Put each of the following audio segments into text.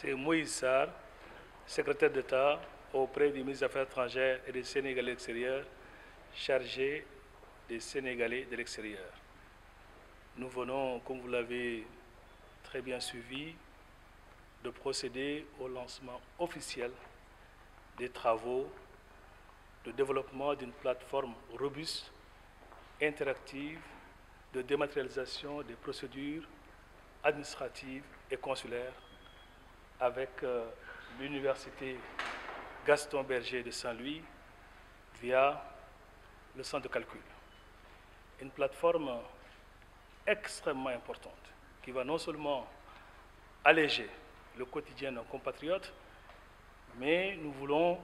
C'est Moïse Sarr, secrétaire d'État auprès du ministre des Affaires étrangères et des Sénégalais de l'extérieur, chargé des Sénégalais de l'extérieur. Nous venons, comme vous l'avez très bien suivi, de procéder au lancement officiel des travaux de développement d'une plateforme robuste, interactive, de dématérialisation des procédures administratives et consulaires avec l'Université Gaston Berger de Saint-Louis via le centre de calcul. Une plateforme extrêmement importante qui va non seulement alléger le quotidien de nos compatriotes, mais nous voulons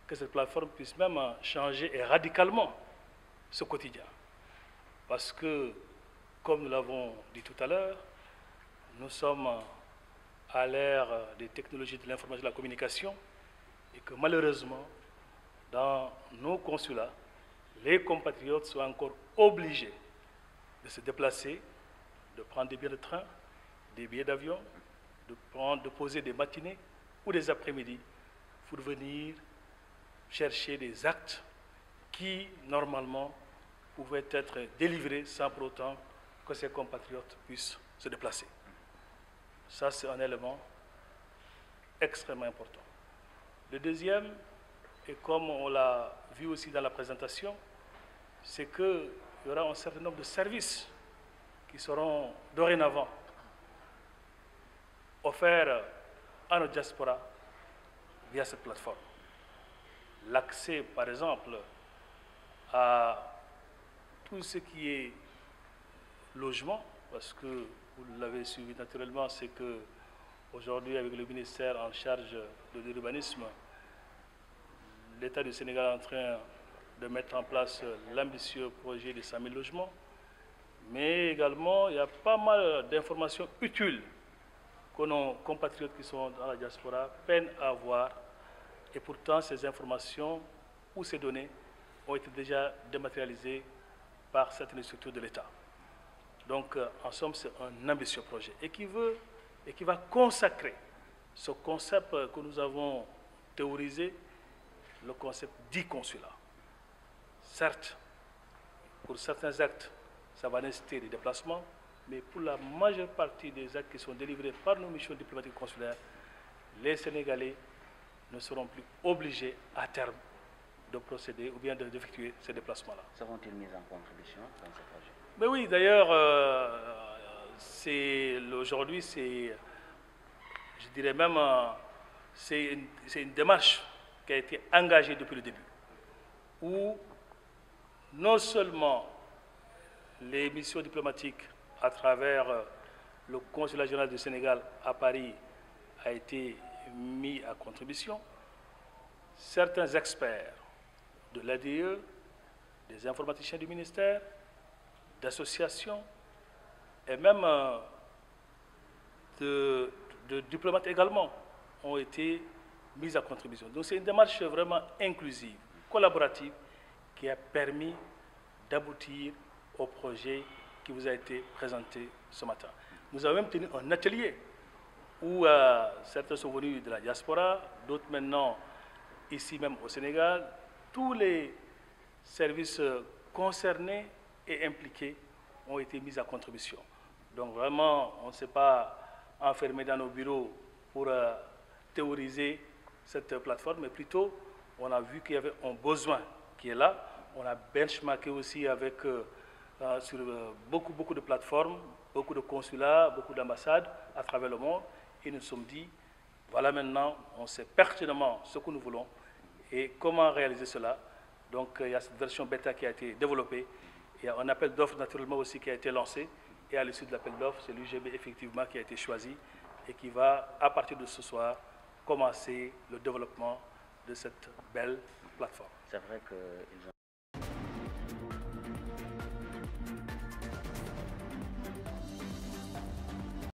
que cette plateforme puisse même changer et radicalement ce quotidien. Parce que, comme nous l'avons dit tout à l'heure, nous sommes à l'ère des technologies de l'information et de la communication et que malheureusement, dans nos consulats, les compatriotes sont encore obligés de se déplacer, de prendre des billets de train, des billets d'avion, de poser des matinées ou des après-midi pour venir chercher des actes qui, normalement, pouvaient être délivrés sans pour autant que ces compatriotes puissent se déplacer. Ça, c'est un élément extrêmement important. Le deuxième, et comme on l'a vu aussi dans la présentation, c'est qu'il y aura un certain nombre de services qui seront dorénavant offerts à nos diasporas via cette plateforme. L'accès, par exemple, à tout ce qui est logement, parce que vous l'avez suivi naturellement, c'est que aujourd'hui, avec le ministère en charge de l'urbanisme, l'État du Sénégal est en train de mettre en place l'ambitieux projet de 100 000 logements, mais également il y a pas mal d'informations utiles que nos compatriotes qui sont dans la diaspora peinent à avoir, et pourtant ces informations ou ces données ont été déjà dématérialisées par certaines structures de l'État. Donc, en somme, c'est un ambitieux projet et qui va consacrer ce concept que nous avons théorisé, le concept d'e-consulat. Certes, pour certains actes, ça va nécessiter des déplacements, mais pour la majeure partie des actes qui sont délivrés par nos missions diplomatiques consulaires, les Sénégalais ne seront plus obligés à terme de procéder ou bien d'effectuer ces déplacements-là. Seront-ils mis en contribution dans ce projet? Mais oui, d'ailleurs, aujourd'hui, je dirais même, c'est une démarche qui a été engagée depuis le début, où non seulement les missions diplomatiques à travers le consulat général du Sénégal à Paris a été mis à contribution, certains experts de l'ADE, des informaticiens du ministère, d'associations et même de diplomates également ont été mis à contribution. Donc c'est une démarche vraiment inclusive, collaborative, qui a permis d'aboutir au projet qui vous a été présenté ce matin. Nous avons même tenu un atelier où certains sont venus de la diaspora, d'autres maintenant ici même au Sénégal. Tous les services concernés et impliqués ont été mis à contribution. Donc vraiment, on ne s'est pas enfermé dans nos bureaux pour théoriser cette plateforme, mais plutôt on a vu qu'il y avait un besoin qui est là. On a benchmarké aussi avec, sur beaucoup de plateformes, beaucoup de consulats, beaucoup d'ambassades à travers le monde, et nous nous sommes dit, voilà maintenant, on sait pertinemment ce que nous voulons et comment réaliser cela. Donc il y a cette version bêta qui a été développée, il y a un appel d'offres naturellement aussi qui a été lancé, et à l'issue de l'appel d'offres, c'est l'UGB effectivement qui a été choisi et qui va, à partir de ce soir, commencer le développement de cette belle plateforme. C'est vrai qu'ils